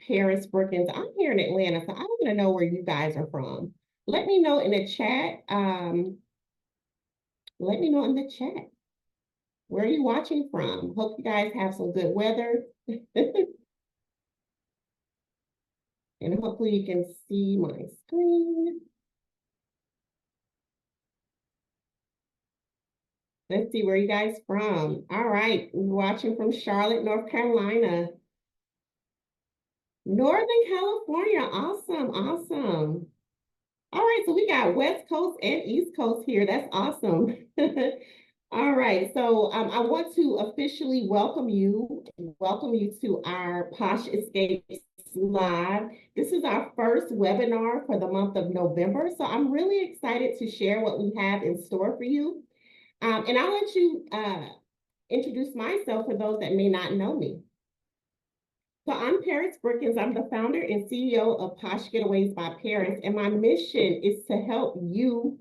Paris, Brookings. I'm here in Atlanta, so I want to know where you guys are from. Let me know in the chat. Let me know in the chat. Where are you watching from? Hope you guys have some good weather. And hopefully you can see my screen. Let's see where you guys from. All right, we're watching from Charlotte, North Carolina. Northern California, awesome, awesome. All right, so we got West Coast and East Coast here. That's awesome. All right, so I want to officially welcome you to our Posh Escapes Live. This is our first webinar for the month of November, so I'm really excited to share what we have in store for you. And I'll let you introduce myself for those that may not know me. So I'm Paris Brookins. I'm the founder and CEO of Posh Getaways by Paris, and my mission is to help you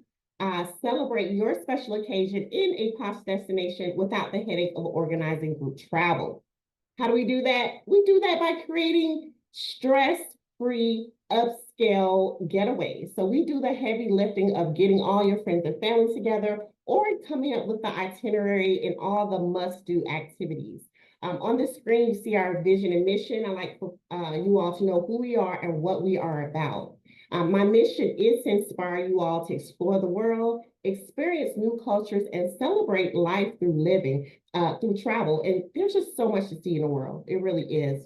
celebrate your special occasion in a posh destination without the headache of organizing group travel. How do we do that? We do that by creating stress-free, upscale getaways. So we do the heavy lifting of getting all your friends and family together or coming up with the itinerary and all the must-do activities. On the screen, you see our vision and mission. I'd like for you all to know who we are and what we are about. My mission is to inspire you all to explore the world, experience new cultures, and celebrate life through living, through travel. And there's just so much to see in the world. It really is.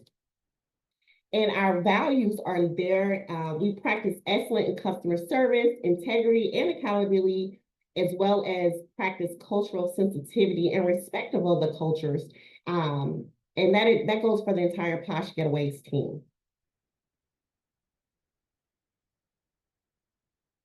And our values are there. We practice excellence in customer service, integrity, and accountability, as well as practice cultural sensitivity and respect of other cultures. And that goes for the entire Posh Getaways team.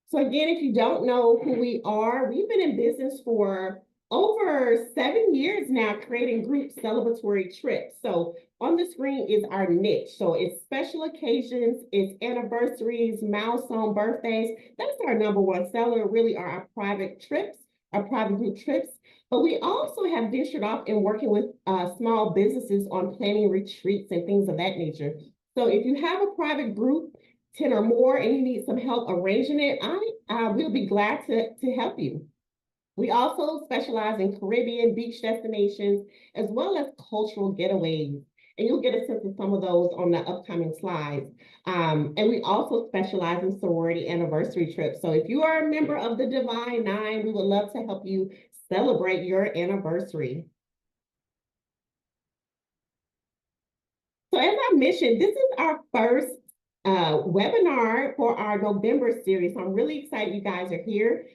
So again, if you don't know who we are, we've been in business for over 7 years now, creating group celebratory trips. So on the screen is our niche. So it's special occasions, it's anniversaries, milestone birthdays. That's our #1 seller, really are our private trips, our private group trips. But we also have ventured off in working with small businesses on planning retreats and things of that nature. So if you have a private group, 10 or more, and you need some help arranging it, we'll be glad to help you. We also specialize in Caribbean beach destinations, as well as cultural getaways. And you'll get a sense of some of those on the upcoming slides. And we also specialize in sorority anniversary trips. So if you are a member of the Divine Nine, we would love to help you celebrate your anniversary. So as I mentioned, this is our first webinar for our November series. So I'm really excited you guys are here.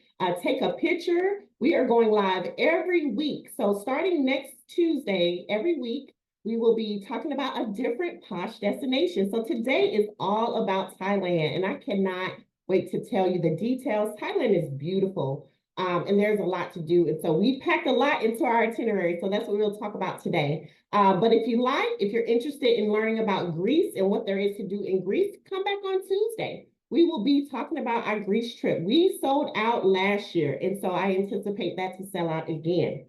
Take a picture. We are going live every week. So starting next Tuesday, every week, we will be talking about a different posh destination. So today is all about Thailand, and I cannot wait to tell you the details. Thailand is beautiful, and there's a lot to do. And so we packed a lot into our itinerary. So that's what we'll talk about today. But if you're interested in learning about Greece and what there is to do in Greece, come back on Tuesday. We will be talking about our Greece trip. We sold out last year, and so I anticipate that to sell out again.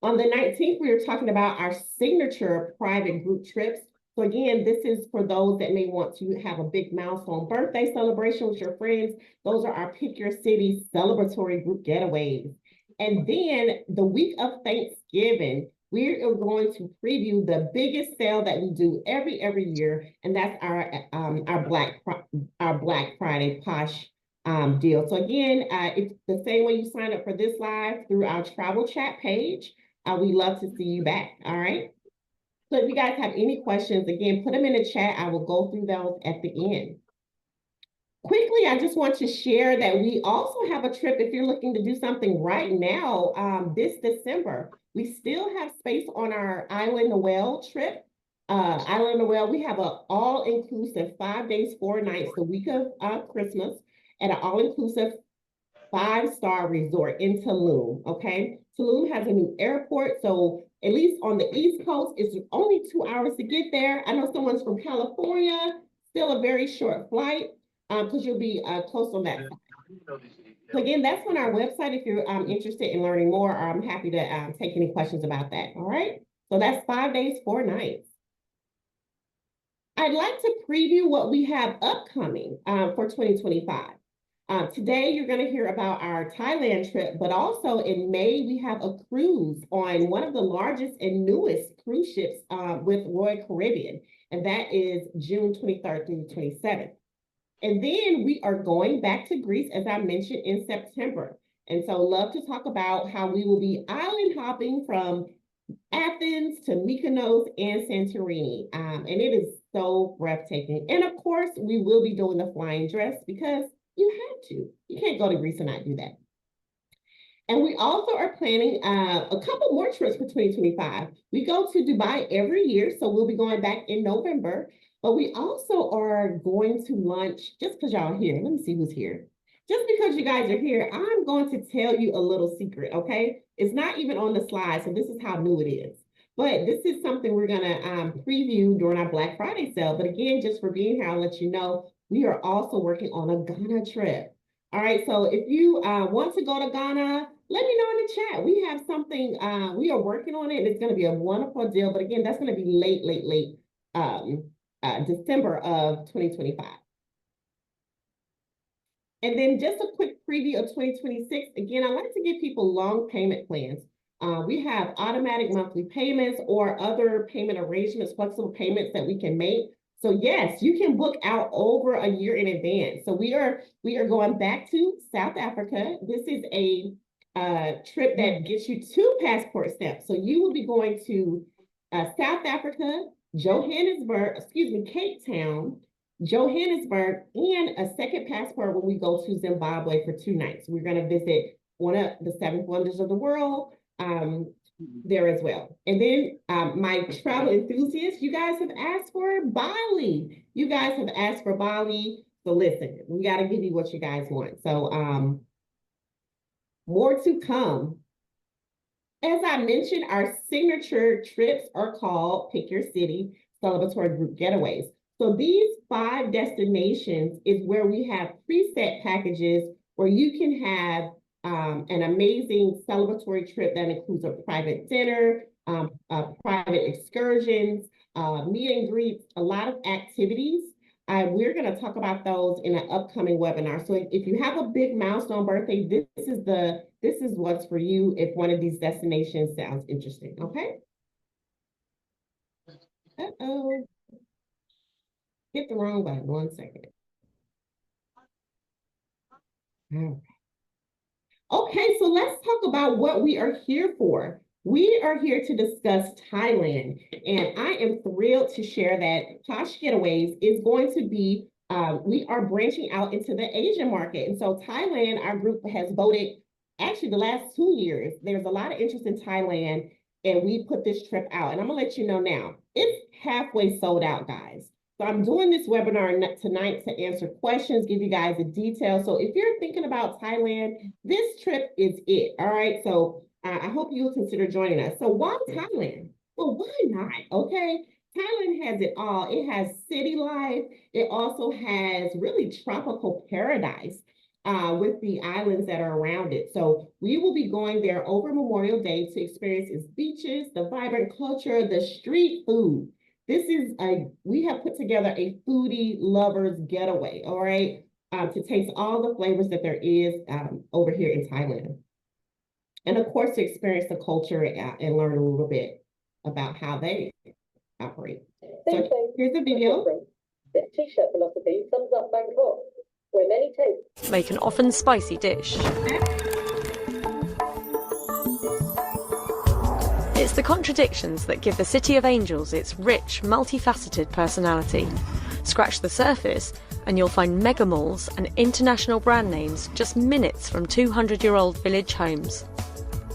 On the 19th, we are talking about our signature private group trips. So again, this is for those that may want to have a big milestone birthday celebration with your friends. Those are our Pick Your City celebratory group getaways. And then the week of Thanksgiving, we are going to preview the biggest sale that we do every year, and that's our Black Friday Posh deal. So again, it's the same way you sign up for this live through our travel chat page. We love to see you back. All right. So if you guys have any questions, again, put them in the chat. I will go through those at the end. Quickly, I just want to share that we also have a trip if you're looking to do something right now this December. We still have space on our Island Noel trip. Island Noel, we have an all-inclusive 5 days, 4 nights, the week of Christmas, at an all-inclusive 5-star resort in Tulum, okay? Tulum has a new airport, so at least on the East Coast, it's only 2 hours to get there. I know someone's from California, still a very short flight, because you'll be close on that side. So again, that's on our website if you're interested in learning more, or I'm happy to take any questions about that, all right? So that's 5 days, 4 nights. I'd like to preview what we have upcoming for 2025. Today, you're going to hear about our Thailand trip, but also in May, we have a cruise on one of the largest and newest cruise ships with Royal Caribbean, and that is June 23rd through 27th. And then we are going back to Greece, as I mentioned, in September. And so love to talk about how we will be island hopping from Athens to Mykonos and Santorini. And it is so breathtaking. And of course, we will be doing the flying dress because you have to. You can't go to Greece and not do that. And we also are planning a couple more trips for 2025. We go to Dubai every year, so we'll be going back in November. But we also are going to lunch, just because y'all are here. Let me see who's here. Just because you guys are here, I'm going to tell you a little secret, okay? It's not even on the slide, so this is how new it is. But this is something we're going to preview during our Black Friday sale. But again, just for being here, I'll let you know, we are also working on a Ghana trip. All right, so if you want to go to Ghana, let me know in the chat. We have something, we are working on it. It's going to be a wonderful deal. But again, that's going to be late December of 2025. And then just a quick preview of 2026. Again, I like to give people long payment plans. We have automatic monthly payments or other payment arrangements, flexible payments that we can make. So yes, you can book out over a year in advance. So we are going back to South Africa. This is a trip that gets you 2 passport steps. So you will be going to South Africa, Cape Town, Johannesburg, and a second passport when we go to Zimbabwe for 2 nights. We're going to visit one of the 7 wonders of the world there as well. And then my travel enthusiasts, you guys have asked for Bali. You guys have asked for Bali. So listen, we got to give you what you guys want. So more to come. As I mentioned, our signature trips are called Pick Your City Celebratory Group Getaways. So these 5 destinations is where we have preset packages where you can have an amazing celebratory trip that includes a private dinner, private excursions, meet and greets, a lot of activities. We're going to talk about those in an upcoming webinar. So if you have a big milestone birthday, this is what's for you if one of these destinations sounds interesting. Okay. Uh-oh. Hit the wrong button. 1 second. Okay, so let's talk about what we are here for. We are here to discuss Thailand, and I am thrilled to share that Posh Getaways is going to be, we are branching out into the Asian market. And so Thailand, our group has voted, actually the last 2 years, there's a lot of interest in Thailand, and we put this trip out. And I'm gonna let you know now, it's halfway sold out, guys. So I'm doing this webinar tonight to answer questions, give you guys the details. So if you're thinking about Thailand, this trip is it, all right? So I hope you'll consider joining us. So why Thailand? Well, why not, okay? Thailand has it all. It has city life. It also has really tropical paradise with the islands that are around it. So we will be going there over Memorial Day to experience its beaches, the vibrant culture, the street food. We have put together a foodie lovers getaway, all right, to taste all the flavors that there is over here in Thailand. And of course, to experience the culture and learn a little bit about how they operate. So here's the video. This t-shirt philosophy sums up Bangkok, where many tastes make an often spicy dish. It's the contradictions that give the City of Angels its rich, multifaceted personality. Scratch the surface and you'll find mega malls and international brand names just minutes from 200-year-old village homes.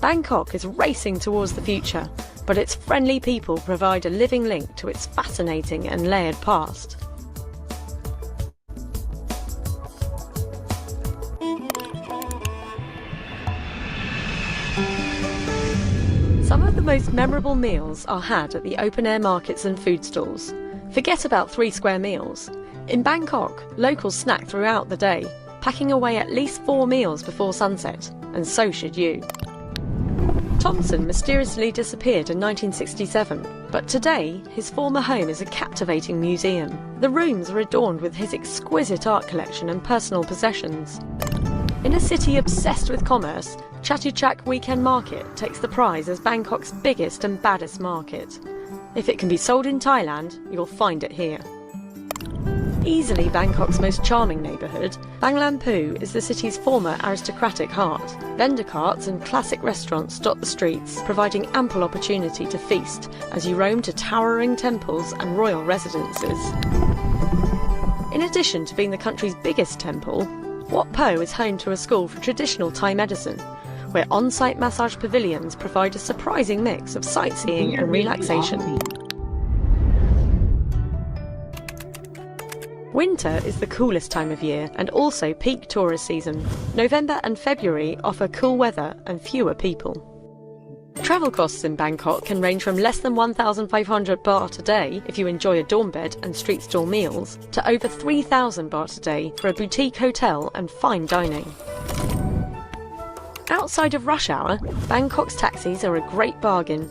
Bangkok is racing towards the future, but its friendly people provide a living link to its fascinating and layered past. Some of the most memorable meals are had at the open-air markets and food stalls. Forget about 3 square meals. In Bangkok, locals snack throughout the day, packing away at least 4 meals before sunset, and so should you. Thompson mysteriously disappeared in 1967, but today his former home is a captivating museum. The rooms are adorned with his exquisite art collection and personal possessions. In a city obsessed with commerce, Chatuchak Weekend Market takes the prize as Bangkok's biggest and baddest market. If it can be sold in Thailand, you'll find it here. Easily Bangkok's most charming neighbourhood, Bang Lampu is the city's former aristocratic heart. Vendor carts and classic restaurants dot the streets, providing ample opportunity to feast as you roam to towering temples and royal residences. In addition to being the country's biggest temple, Wat Po is home to a school for traditional Thai medicine, where on-site massage pavilions provide a surprising mix of sightseeing and relaxation. Winter is the coolest time of year and also peak tourist season. November and February offer cool weather and fewer people. Travel costs in Bangkok can range from less than 1,500 baht a day if you enjoy a dorm bed and street stall meals, to over 3,000 baht a day for a boutique hotel and fine dining. Outside of rush hour, Bangkok's taxis are a great bargain.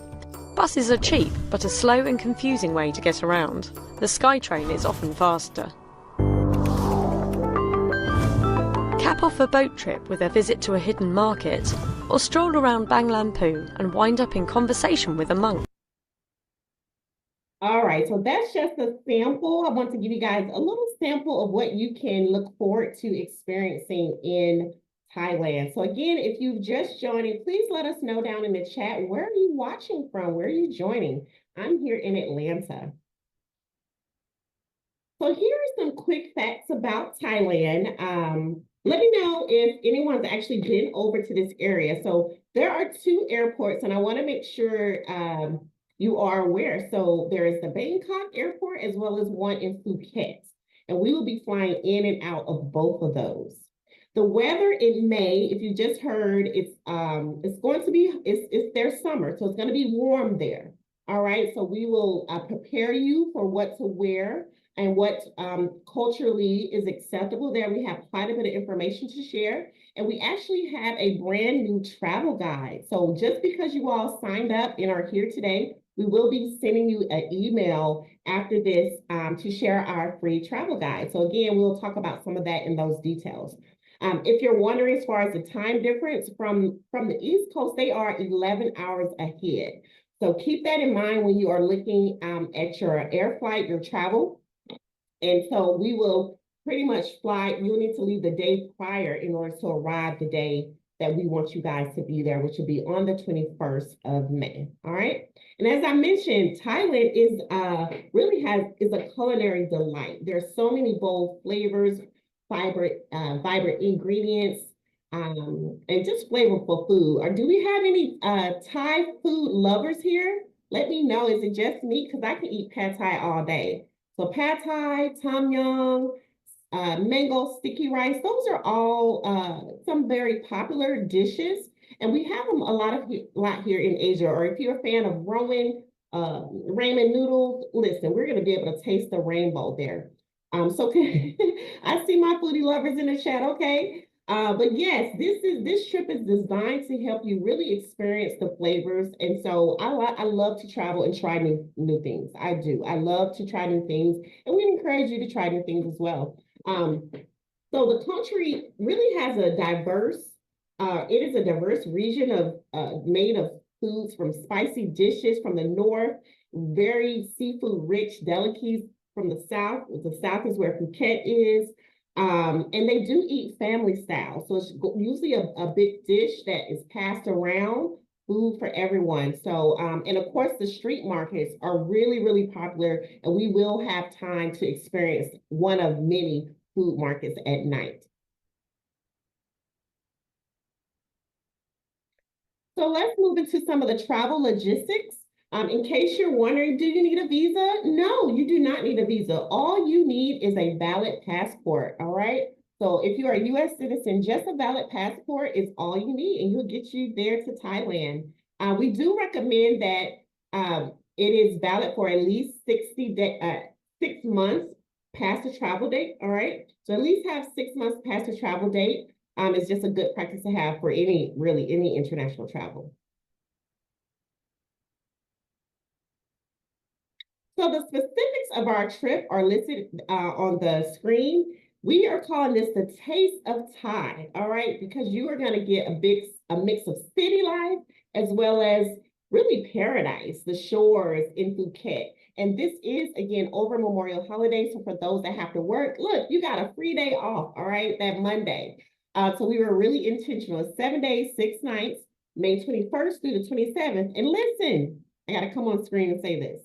Buses are cheap, but a slow and confusing way to get around. The SkyTrain is often faster. Cap off a boat trip with a visit to a hidden market, or stroll around Bang Lampu and wind up in conversation with a monk. All right, so that's just a sample. I want to give you guys a little sample of what you can look forward to experiencing in Thailand. So again, if you've just joining, please let us know down in the chat, where are you watching from? Where are you joining? I'm here in Atlanta. So here are some quick facts about Thailand. Let me know if anyone's actually been over to this area. So there are 2 airports, and I want to make sure you are aware. So there is the Bangkok airport as well as one in Phuket, and we will be flying in and out of both of those. The weather in May, if you just heard, it's going to be, it's their summer, so it's going to be warm there. All right, so we will prepare you for what to wear and what culturally is acceptable there. We have quite a bit of information to share. And we actually have a brand new travel guide. So just because you all signed up and are here today, we will be sending you an email after this to share our free travel guide. So again, we'll talk about some of that in those details. If you're wondering as far as the time difference from the East Coast, they are 11 hours ahead. So keep that in mind when you are looking at your air flight, your travel. And so we will pretty much fly. You'll need to leave the day prior in order to arrive the day that we want you guys to be there, which will be on the 21st of May. All right. And as I mentioned, Thailand is a culinary delight. There's so many bold flavors, vibrant ingredients, and just flavorful food. Or do we have any Thai food lovers here? Let me know. Is it just me? Because I can eat pad Thai all day. So pad Thai, tom yum, mango sticky rice, those are all some very popular dishes. And we have them a lot here in Asia. Or if you're a fan of ramen noodles, listen, we're going to be able to taste the rainbow there. So I see my foodie lovers in the chat, okay? But yes, this trip is designed to help you really experience the flavors. And so I love to travel and try new things. I do. I love to try new things, and we encourage you to try new things as well. So the country really has a diverse, it is a diverse region of made of foods from spicy dishes from the north, very seafood rich delicacies from the south. The south is where Phuket is. And they do eat family style. So it's usually a big dish that is passed around, food for everyone. So, and of course, the street markets are really, really popular, and we will have time to experience one of many food markets at night. So let's move into some of the travel logistics. In case you're wondering, do you need a visa? No, you do not need a visa. All you need is a valid passport, all right? So if you are a U.S. citizen, just a valid passport is all you need, and you'll get you there to Thailand. We do recommend that it is valid for at least 6 months past the travel date, all right? So at least have 6 months past the travel date. It's just a good practice to have for any international travel. So the specifics of our trip are listed on the screen. We are calling this the Taste of Thai, all right? Because you are going to get a mix of city life as well as really paradise, the shores in Phuket. And this is, again, over Memorial Holiday. So for those that have to work, look, you got a free day off, all right, that Monday. So we were really intentional. 7 days, 6 nights, May 21st through the 27th. And listen, I got to come on screen and say this.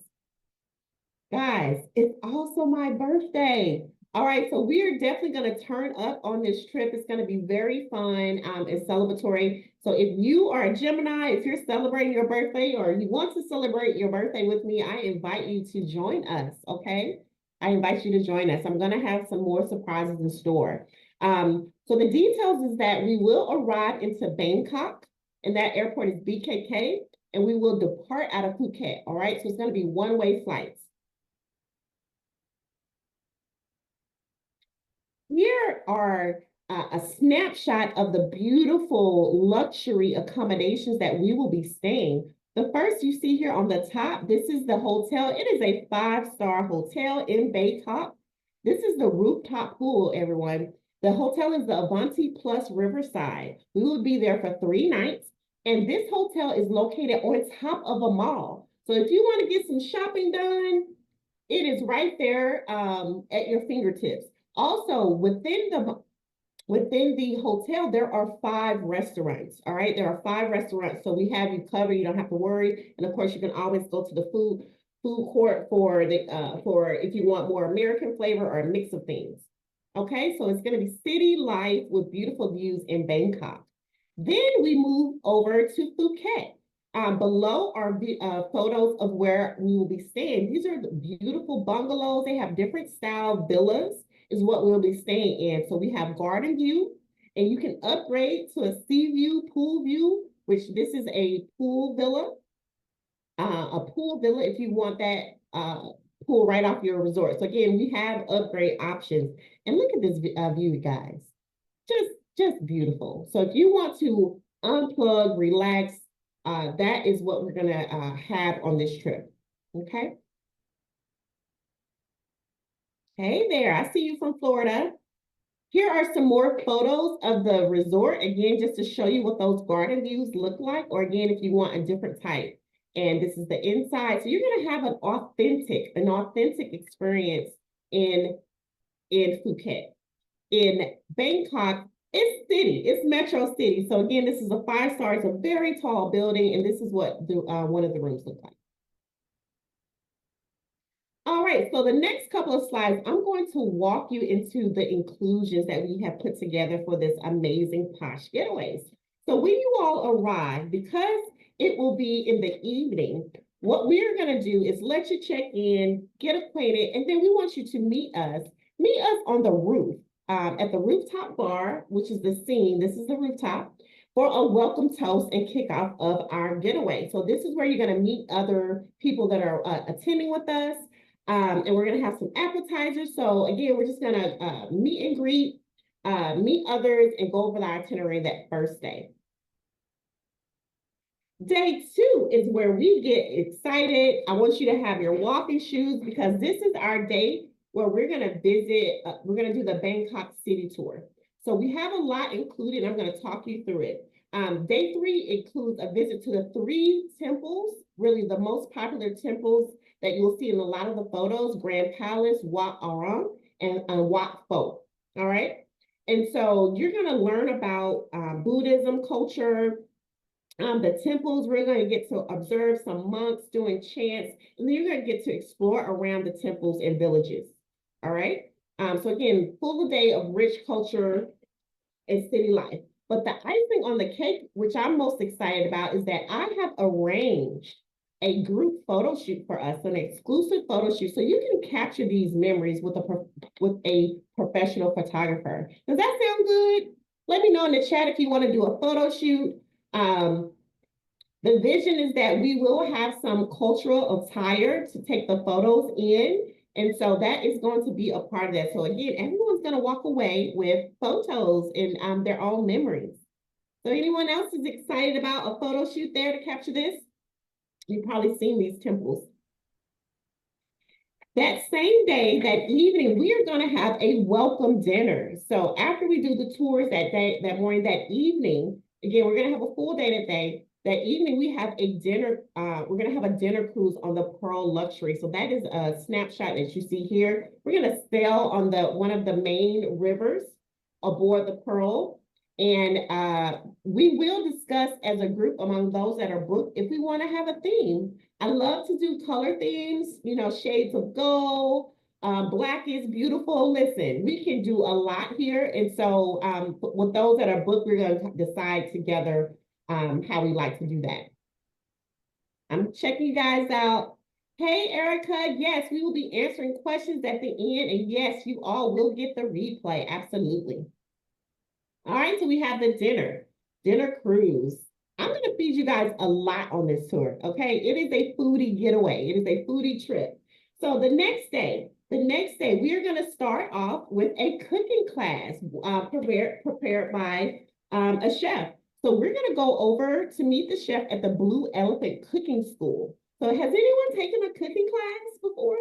Guys, it's also my birthday. All right, so we are definitely going to turn up on this trip. It's going to be very fun and celebratory. So if you are a Gemini, if you're celebrating your birthday or you want to celebrate your birthday with me, I invite you to join us, okay? I invite you to join us. I'm going to have some more surprises in store. So the details is that we will arrive into Bangkok, and that airport is BKK, and we will depart out of Phuket, all right? So it's going to be one-way flights. Here are a snapshot of the beautiful luxury accommodations that we will be staying. The first you see here on the top, this is the hotel. It is a 5-star hotel in Bangkok. This is the rooftop pool, everyone. The hotel is the Avanti Plus Riverside. We will be there for 3 nights. And this hotel is located on top of a mall. So if you want to get some shopping done, it is right there at your fingertips. Also, within the hotel, there are 5 restaurants. All right, there are 5 restaurants, so we have you covered. You don't have to worry. And of course, you can always go to the food court for if you want more American flavor or a mix of things. Okay, so it's going to be city life with beautiful views in Bangkok. Then we move over to Phuket. Below are photos of where we will be staying. These are the beautiful bungalows. They have different style villas is what we'll be staying in. So we have garden view, and you can upgrade to a sea view, pool view, which this is a pool villa. A pool villa if you want that pool right off your resort. So again, we have upgrade options. And look at this view, guys. Just beautiful. So if you want to unplug, relax, that is what we're gonna have on this trip. Okay. Hey there, I see you from Florida. Here are some more photos of the resort, again, just to show you what those garden views look like, or again, if you want a different type. And this is the inside. So you're gonna have an authentic experience in Phuket. In Bangkok, it's Metro City. So again, this is a 5-star, it's a very tall building, and this is what one of the rooms look like. All right, so the next couple of slides, I'm going to walk you into the inclusions that we have put together for this amazing Posh Getaways. So when you all arrive, because it will be in the evening, what we're gonna do is let you check in, get acquainted, and then we want you to meet us on the roof, at the rooftop bar, which is the scene, this is the rooftop, for a welcome toast and kickoff of our getaway. So this is where you're gonna meet other people that are attending with us. And we're gonna have some appetizers. So again, we're just gonna meet and greet, meet others, and go over the itinerary that first day. Day 2 is where we get excited. I want you to have your walking shoes because this is our day where we're gonna visit, we're gonna do the Bangkok city tour. So we have a lot included. I'm gonna talk you through it. Day 3 includes a visit to the 3 temples, really the most popular temples that you'll see in a lot of the photos: Grand Palace, Wat Arang, and Wat Pho. All right. And so you're going to learn about Buddhism culture, the temples. We're going to get to observe some monks doing chants, and then you're going to get to explore around the temples and villages. All right. So again, full day of rich culture and city life. But the icing on the cake, which I'm most excited about, is that I have arranged a group photo shoot for us, an exclusive photo shoot, so you can capture these memories with a professional photographer. Does that sound good? Let me know in the chat if you want to do a photo shoot. The vision is that we will have some cultural attire to take the photos in. And so that is going to be a part of that. So again, everyone's going to walk away with photos and their own memories. So anyone else is excited about a photo shoot there to capture this? You've probably seen these temples. That same day, that evening, we are going to have a welcome dinner. So after we do the tours that day, that morning, that evening, again, we're going to have a full day that day. That evening, we have a dinner. We're going to have a dinner cruise on the Pearl Luxury. So that is a snapshot that you see here. We're going to sail on the one of the main rivers aboard the Pearl. And we will discuss as a group among those that are booked if we want to have a theme. I love to do color themes, you know, shades of gold, black is beautiful. Listen, we can do a lot here. And so with those that are booked, we're going to decide together how we like to do that. I'm checking you guys out. Hey, Erica, yes, we will be answering questions at the end. And yes, you all will get the replay. Absolutely. All right, so we have the dinner cruise. I'm going to feed you guys a lot on this tour, okay? It is a foodie getaway. It is a foodie trip. So the next day, we are going to start off with a cooking class prepared by a chef. So we're going to go over to meet the chef at the Blue Elephant Cooking School. So has anyone taken a cooking class before?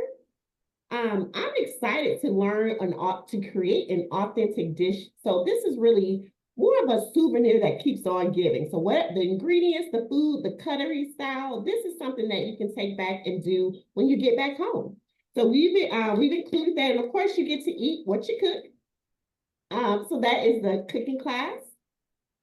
I'm excited to learn to create an authentic dish. So this is really more of a souvenir that keeps on giving. So what the ingredients, the food, the cutlery style, this is something that you can take back and do when you get back home. So we've included that, and of course you get to eat what you cook. So that is the cooking class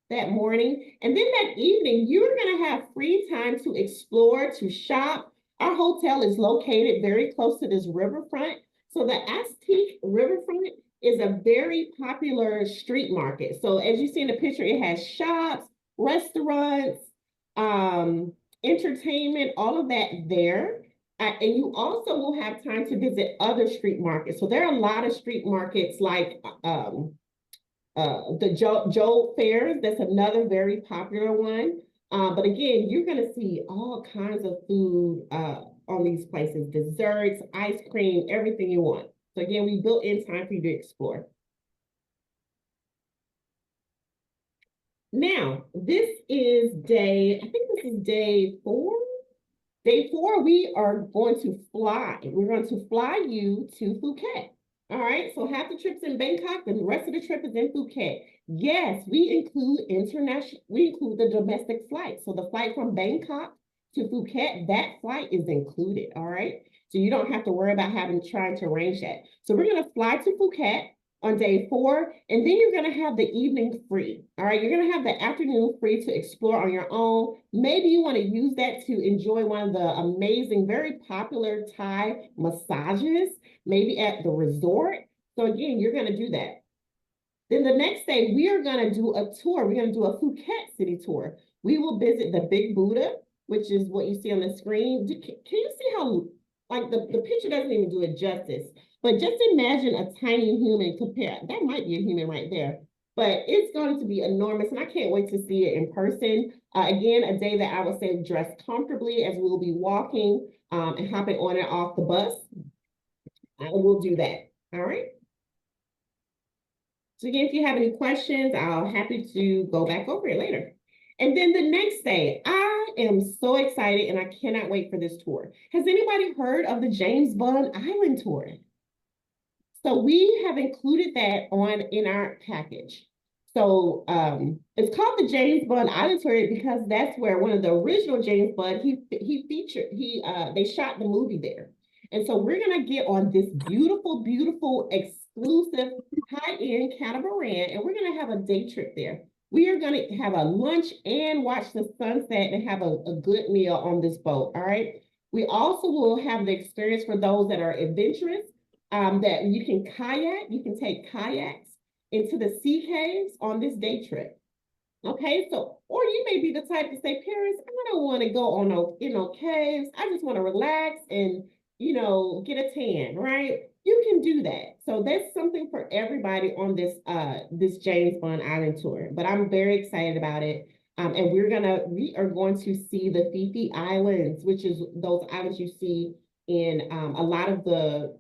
that morning. And then that evening, you're going to have free time to explore, to shop. Our hotel is located very close to this riverfront. So the Aztec Riverfront is a very popular street market. So as you see in the picture, it has shops, restaurants, entertainment, all of that there. And you also will have time to visit other street markets. So there are a lot of street markets like the Joe Fairs. That's another very popular one. But again, you're going to see all kinds of food on these places, desserts, ice cream, everything you want. So again, we built in time for you to explore. Now, this is I think this is day 4. Day 4, we are going to fly. We're going to fly you to Phuket. All right, so half the trip's in Bangkok, and the rest of the trip is in Phuket. Yes, we include the domestic flight. So the flight from Bangkok to Phuket, that flight is included, all right? So you don't have to worry about trying to arrange that. So we're gonna fly to Phuket on day 4, and then you're gonna have the evening free, all right? You're gonna have the afternoon free to explore on your own. Maybe you wanna use that to enjoy one of the amazing, very popular Thai massages, maybe at the resort. So again, you're gonna do that. Then the next day, we are gonna do a tour. We're gonna do a Phuket city tour. We will visit the Big Buddha, which is what you see on the screen. Can you see how, like the picture doesn't even do it justice, but just imagine a tiny human compared, that might be a human right there, but it's going to be enormous, and I can't wait to see it in person. Again, a day that I would say dress comfortably, as we'll be walking and hopping on and off the bus. We'll do that, all right? So again, if you have any questions, I'll happy to go back over it later. And then the next day, I am so excited and I cannot wait for this tour. Has anybody heard of the James Bond Island tour? So we have included that in our package. So it's called the James Bond Island tour because that's where one of the original James Bond, they shot the movie there. And so we're gonna get on this beautiful, beautiful, exclusive, high-end catamaran, and we're gonna have a day trip there. We are gonna have a lunch and watch the sunset and have a good meal on this boat, all right? We also will have the experience for those that are adventurous, that you can kayak, you can take kayaks into the sea caves on this day trip. Okay, so, or you may be the type to say, Paris, I don't want to go on no caves. I just want to relax and, get a tan, right? You can do that. So that's something for everybody on this James Bond Island tour. But I'm very excited about it. And we are going to see the Fifi Islands, which is those islands you see in a lot of the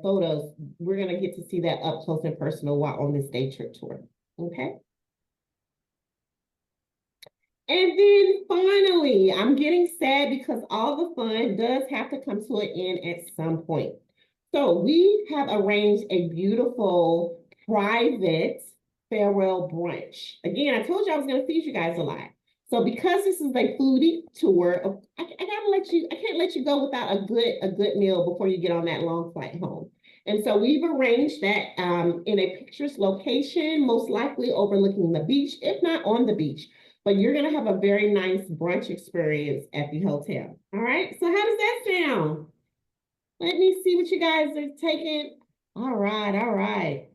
photos. We're gonna get to see that up close and personal while on this day trip tour. Okay. And then finally, I'm getting sad because all the fun does have to come to an end at some point. So we have arranged a beautiful private farewell brunch. Again, I told you I was going to feed you guys a lot. So because this is a foodie tour, I can't let you go without a good meal before you get on that long flight home. And so we've arranged that in a picturesque location, most likely overlooking the beach, if not on the beach. But you're going to have a very nice brunch experience at the hotel. All right. So how does that sound? Let me see what you guys are taking. All right. All right.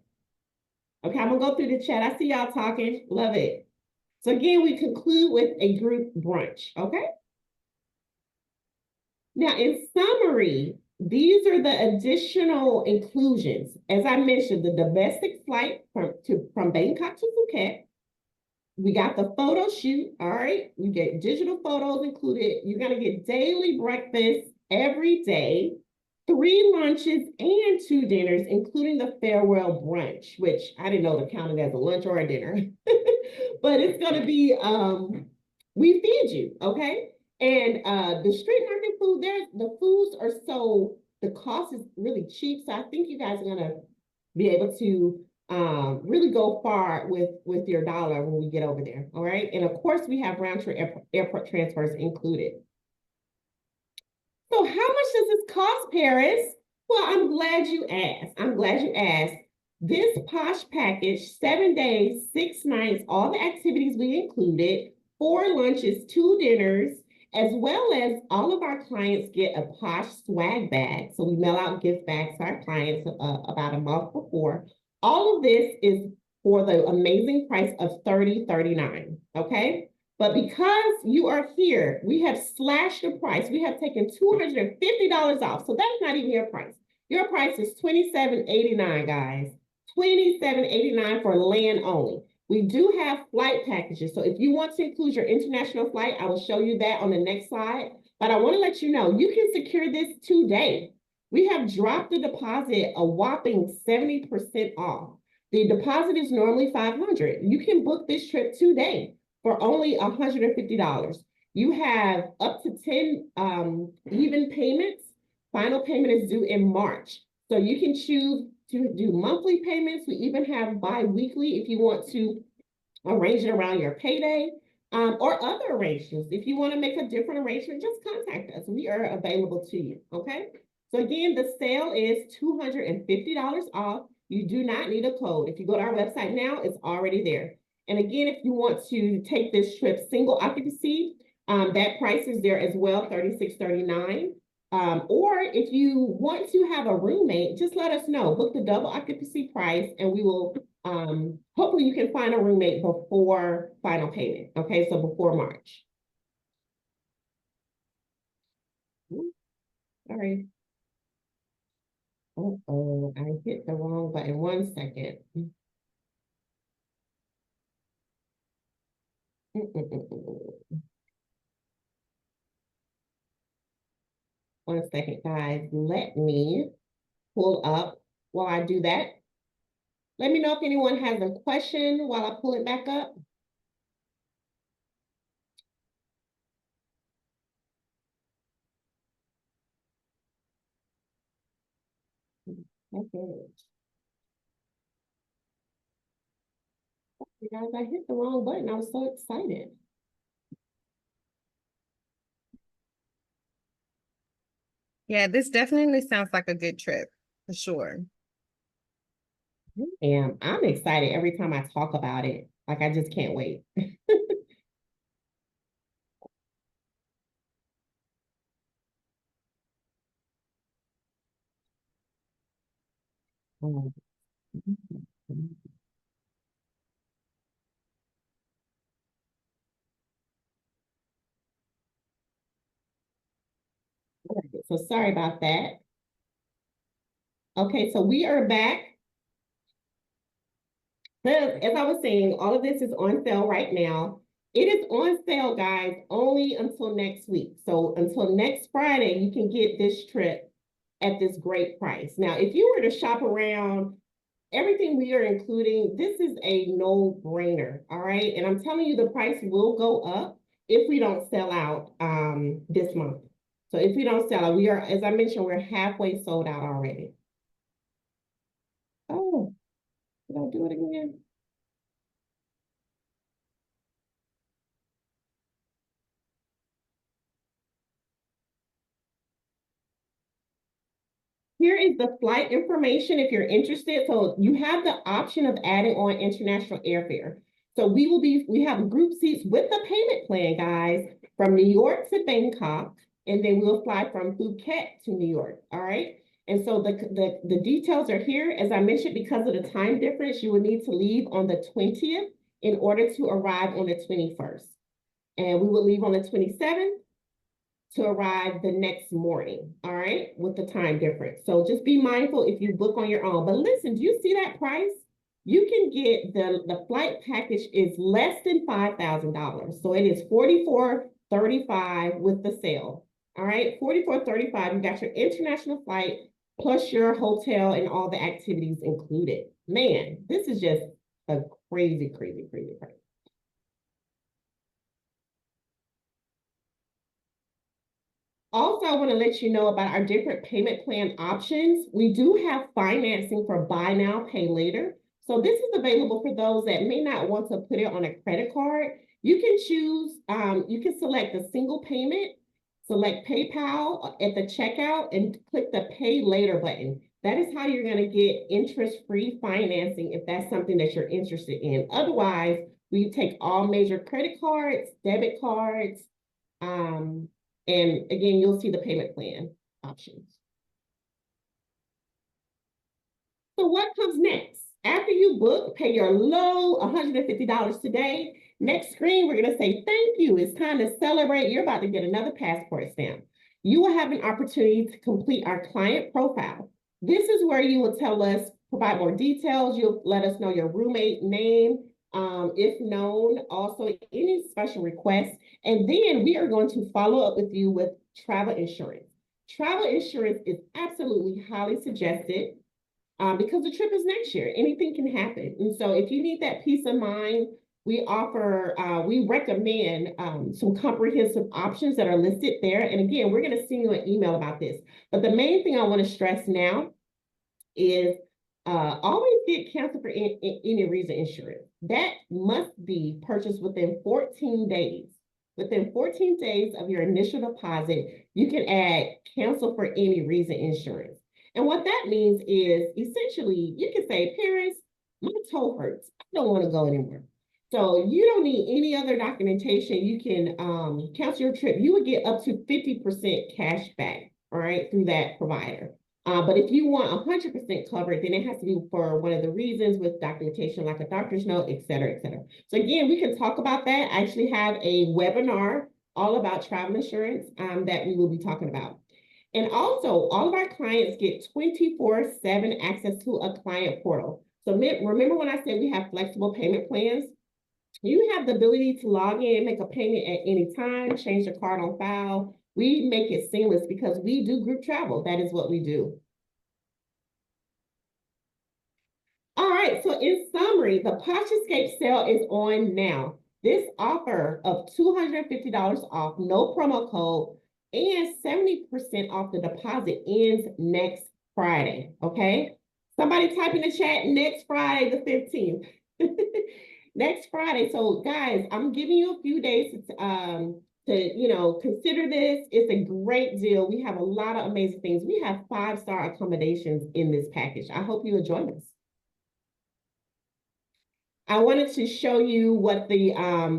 Okay. I'm going to go through the chat. I see y'all talking. Love it. So again, we conclude with a group brunch. Okay. Now, in summary, these are the additional inclusions. As I mentioned, the domestic flight from Bangkok to Phuket. We got the photo shoot, all right? You get digital photos included. You're going to get daily breakfast every day, 3 lunches and 2 dinners, including the farewell brunch, which I didn't know to count it as a lunch or a dinner. But it's going to be, we feed you, okay? And the street market food, the foods are the cost is really cheap. So I think you guys are going to be able to really go far with your dollar when we get over there. All right. And of course, we have round trip airport transfers included. So how much does this cost, Paris? Well, I'm glad you asked. I'm glad you asked. This posh package, 7 days, 6 nights, all the activities we included, 4 lunches, 2 dinners, as well as all of our clients get a posh swag bag. So we mail out gift bags to our clients about a month before. All of this is for the amazing price of $30.39, okay? But because you are here, we have slashed the price. We have taken $250 off. So that's not even your price. Your price is $27.89, guys. $27.89 for land only. We do have flight packages. So if you want to include your international flight, I will show you that on the next slide. But I want to let you know, you can secure this today. We have dropped the deposit a whopping 70% off. The deposit is normally $500. You can book this trip today for only $150. You have up to 10 even payments. Final payment is due in March. So you can choose to do monthly payments. We even have bi-weekly if you want to arrange it around your payday or other arrangements. If you want to make a different arrangement, just contact us. We are available to you, okay? So again, the sale is $250 off. You do not need a code. If you go to our website now, it's already there. And again, if you want to take this trip single occupancy, that price is there as well, $36.39. Or if you want to have a roommate, just let us know. Book the double occupancy price and we will, hopefully you can find a roommate before final payment. Okay, so before March. Sorry. Uh-oh, I hit the wrong button. 1 second. One second, guys. Let me pull up while I do that. Let me know if anyone has a question while I pull it back up. Okay. You guys, I hit the wrong button. I was so excited. Yeah, this definitely sounds like a good trip, for sure. And I'm excited every time I talk about it. Like, I just can't wait. So sorry about that. Okay, so we are back. As I was saying, all of this is on sale right now. It is on sale, guys, only until next week. So until next Friday, you can get this trip at this great price. Now, if you were to shop around, everything we are including, this is a no-brainer, all right? And I'm telling you, the price will go up if we don't sell out this month. So if we don't sell out, we are, as I mentioned, we're halfway sold out already. Did I do it again? Here is the flight information if you're interested. So you have the option of adding on international airfare. So we have group seats with the payment plan, guys, from New York to Bangkok, and then we'll fly from Phuket to New York. All right. And so the details are here. As I mentioned, because of the time difference, you will need to leave on the 20th in order to arrive on the 21st. And we will leave on the 27th to arrive the next morning, all right, with the time difference. So just be mindful if you book on your own. But listen, do you see that price? You can get the flight package is less than $5,000. So it is $44.35 with the sale. All right, $44.35. You got your international flight plus your hotel and all the activities included. Man, this is just a crazy, crazy, crazy price. Also, I want to let you know about our different payment plan options. We do have financing for buy now, pay later. So this is available for those that may not want to put it on a credit card. You can choose, you can select a single payment, select PayPal at the checkout and click the pay later button. That is how you're going to get interest-free financing if that's something that you're interested in. Otherwise, we take all major credit cards, debit cards, and again, you'll see the payment plan options. So what comes next? After you book, pay your low $150 today. Next screen, we're going to say thank you. It's time to celebrate. You're about to get another passport stamp. You will have an opportunity to complete our client profile. This is where you will tell us, provide more details. You'll let us know your roommate name, if known, also any special requests. And then we are going to follow up with you with travel insurance. Travel insurance is absolutely highly suggested because the trip is next year. Anything can happen. And so if you need that peace of mind, we recommend some comprehensive options that are listed there. And again, we're going to send you an email about this. But the main thing I want to stress now is always get canceled for any reason insurance. That must be purchased within 14 days. Within 14 days of your initial deposit, you can add cancel for any reason insurance. And what that means is essentially you can say, Paris, my toe hurts. I don't want to go anymore. So you don't need any other documentation. You can cancel your trip. You would get up to 50% cash back, all right, through that provider. But if you want 100% covered, then it has to be for one of the reasons with documentation like a doctor's note, et cetera, et cetera. So again, we can talk about that. I actually have a webinar all about travel insurance that we will be talking about. And also, all of our clients get 24/7 access to a client portal. So remember when I said we have flexible payment plans? You have the ability to log in, make a payment at any time, change the card on file. We make it seamless because we do group travel. That is what we do. All right, so in summary, the Posh Escape sale is on now. This offer of $250 off, no promo code, and 70% off the deposit ends next Friday, okay? Somebody type in the chat, next Friday, the 15th. Next Friday. So guys, I'm giving you a few days to consider this. It's a great deal. We have a lot of amazing things. We have 5-star accommodations in this package. I hope you enjoy this. I wanted to show you what the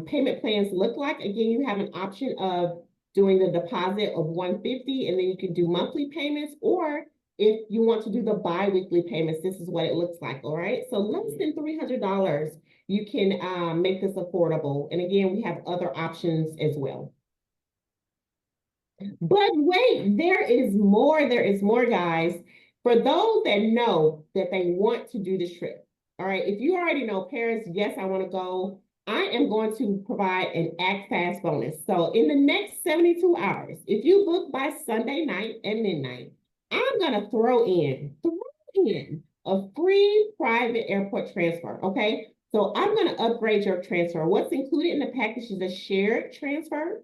payment plans look like. Again, you have an option of doing the deposit of $150, and then you can do monthly payments, or if you want to do the bi-weekly payments, this is what it looks like, all right? So less than $300, you can make this affordable. And again, we have other options as well. But wait, there is more, guys. For those that know that they want to do this trip, all right, if you already know Paris, yes, I want to go, I am going to provide an Act Fast bonus. So in the next 72 hours, if you book by Sunday night at midnight, I'm going to throw in a free private airport transfer, okay? So I'm going to upgrade your transfer. What's included in the package is a shared transfer,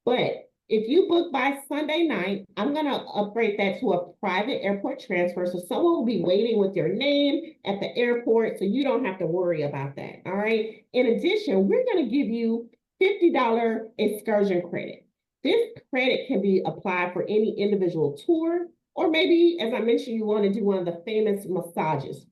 but If you book by Sunday night, I'm going to upgrade that to a private airport transfer. So someone will be waiting with your name at the airport, so you don't have to worry about that. All right. In addition, we're going to give you $50 excursion credit. This credit can be applied for any individual tour, or maybe, as I mentioned, you want to do one of the famous massages.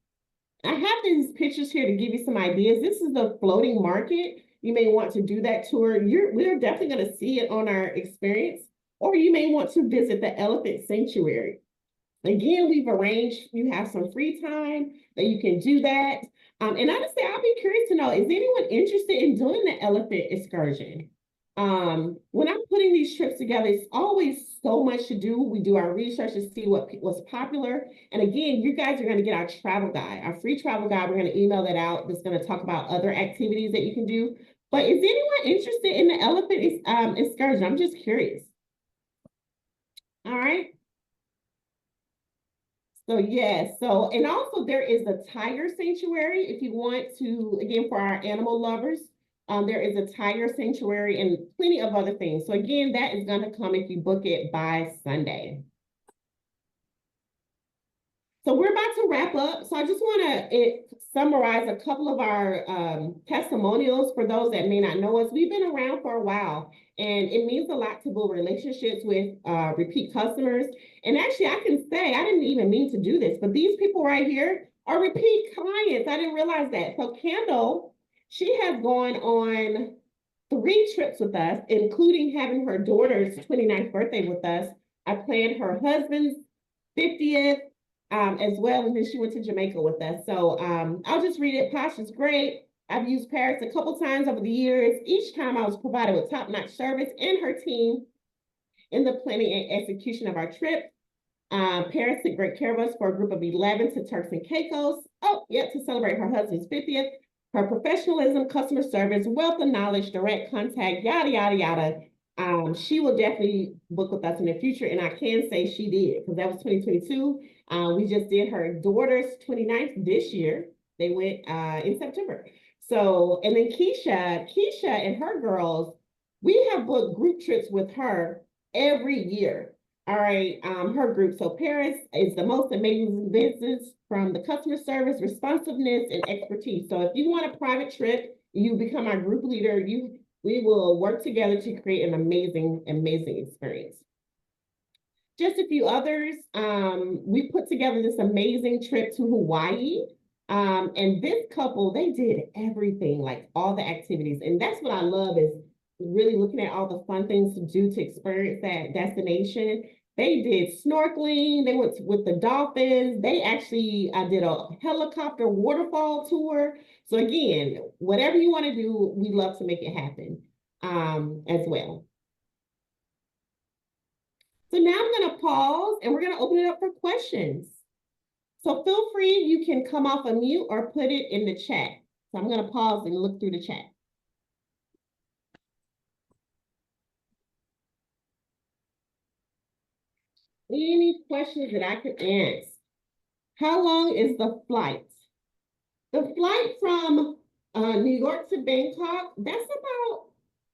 I have these pictures here to give you some ideas. This is the floating market. You may want to do that tour. We're definitely going to see it on our experience, or you may want to visit the elephant sanctuary. Again, we've arranged, you have some free time that you can do that. And honestly, I'll be curious to know, is anyone interested in doing the elephant excursion? When I'm putting these trips together, it's always so much to do. We do our research to see what's popular. And again, you guys are going to get our travel guide, our free travel guide. We're going to email that out. That's going to talk about other activities that you can do. But is anyone interested in the elephant excursion? I'm just curious. All right. So yes, and also there is a tiger sanctuary if you want to, again, for our animal lovers. There is a tiger sanctuary and plenty of other things. So again, that is going to come if you book it by Sunday. So we're about to wrap up. So I just want to summarize a couple of our testimonials for those that may not know us. We've been around for a while, and it means a lot to build relationships with repeat customers. And actually, I can say, I didn't even mean to do this, but these people right here are repeat clients. I didn't realize that. So Kendall, she has gone on 3 trips with us, including having her daughter's 29th birthday with us. I planned her husband's 50th as well, and then she went to Jamaica with us. So I'll just read it. Posh is great. I've used Paris a couple times over the years. Each time I was provided with top-notch service and her team in the planning and execution of our trip. Paris took great care of us for a group of 11 to Turks and Caicos. Oh, yep, to celebrate her husband's 50th. Her professionalism, customer service, wealth of knowledge, direct contact, yada, yada, yada. She will definitely book with us in the future, and I can say she did, because that was 2022. We just did her daughter's 29th this year. They went in September. So, and then Keisha and her girls, we have booked group trips with her every year. All right, her group. So Paris is the most amazing business from the customer service, responsiveness, and expertise. So if you want a private trip, you become our group leader, we will work together to create an amazing experience. Just a few others. We put together this amazing trip to Hawaii. And this couple, they did everything, like all the activities. And that's what I love, is really looking at all the fun things to do to experience that destination. They did snorkeling. They went with the dolphins. They actually did a helicopter waterfall tour. So again, whatever you want to do, we love to make it happen as well. So now I'm going to pause and we're going to open it up for questions. So feel free, you can come off of mute or put it in the chat. So I'm going to pause and look through the chat. Any questions that I could answer? How long is the flight? The flight from New York to Bangkok, that's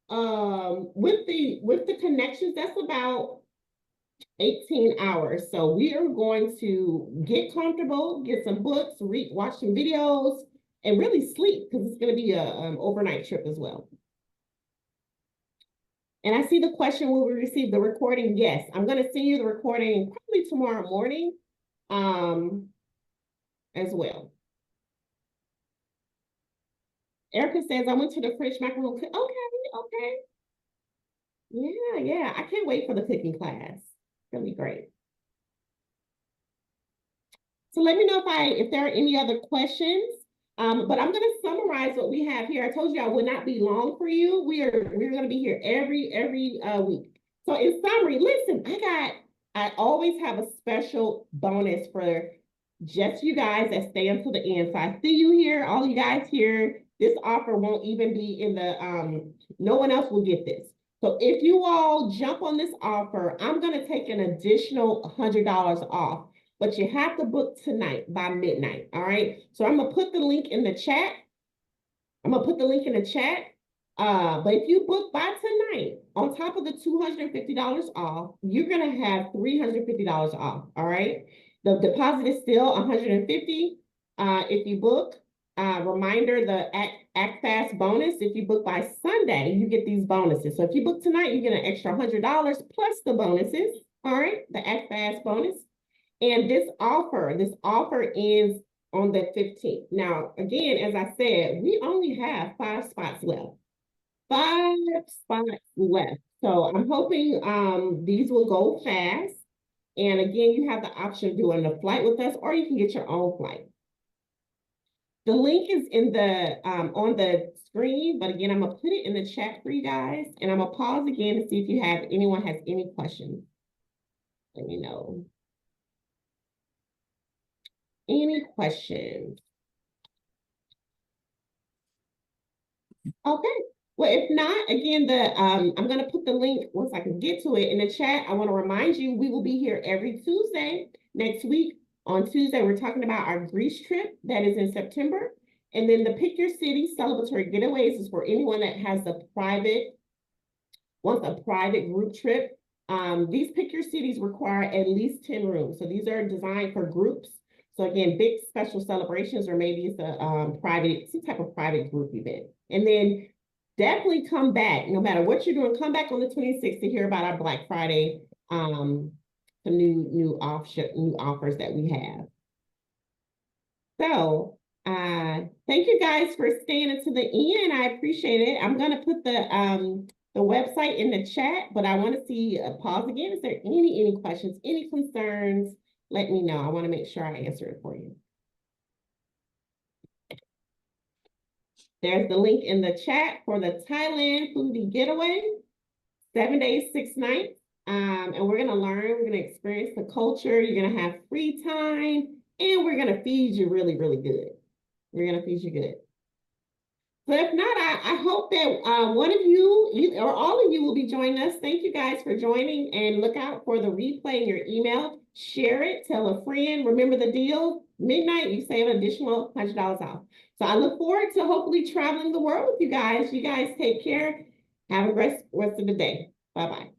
about, with the connections, that's about 18 hours. So we are going to get comfortable, get some books, watch some videos, and really sleep, because it's going to be a overnight trip as well. And I see the question, will we receive the recording? Yes, I'm going to send you the recording probably tomorrow morning as well. Erica says, I went to the French macaron. Okay. Yeah. I can't wait for the cooking class. It'll be great. So let me know if there are any other questions. But I'm going to summarize what we have here. I told you I would not be long for you. We're going to be here every week. So in summary, listen, I always have a special bonus for just you guys that stay until the end. So I see you here, all you guys here. This offer won't even be in the, no one else will get this. So if you all jump on this offer, I'm going to take an additional $100 off. But you have to book tonight by midnight, all right? So I'm going to put the link in the chat. But if you book by tonight, on top of the $250 off, you're gonna have $350 off. All right. The deposit is still $150 if you book. Reminder, the Act Fast bonus, if you book by Sunday, you get these bonuses. So if you book tonight, you get an extra $100 plus the bonuses. All right, the Act Fast bonus. And this offer ends on the 15th. Now, again, as I said, we only have 5 spots left. 5 spots left. So I'm hoping these will go fast. And again, you have the option of doing a flight with us, or you can get your own flight. The link is in the on the screen, but again, I'm gonna put it in the chat for you guys, and I'm gonna pause again to see if anyone has any questions. Let me know. Any questions? Okay. Well, if not, again, I'm going to put the link once I can get to it in the chat. I want to remind you, we will be here every Tuesday next week. On Tuesday, we're talking about our Greece trip that is in September. And then the Pick Your City Celebratory Getaways is for anyone that has wants a private group trip. These Pick Your Cities require at least 10 rooms. So these are designed for groups. So again, big special celebrations, or maybe it's some type of private group event. And then definitely come back, no matter what you're doing, come back on the 26th to hear about our Black Friday, some new offers that we have. So thank you guys for staying until the end. I appreciate it. I'm gonna put the website in the chat, but I want to see pause again. Is there any questions, any concerns? Let me know. I want to make sure I answer it for you. There's the link in the chat for the Thailand foodie getaway, 7 days, 6 nights. And we're going to learn, we're going to experience the culture. You're going to have free time, and we're going to feed you really, really good. We're going to feed you good. But if not, I hope that one of you or all of you will be joining us. Thank you guys for joining, and look out for the replay in your email. Share it, tell a friend. Remember the deal, midnight, you save an additional $100 off. So I look forward to hopefully traveling the world with you guys. You guys take care. Have a great rest of the day. Bye-bye.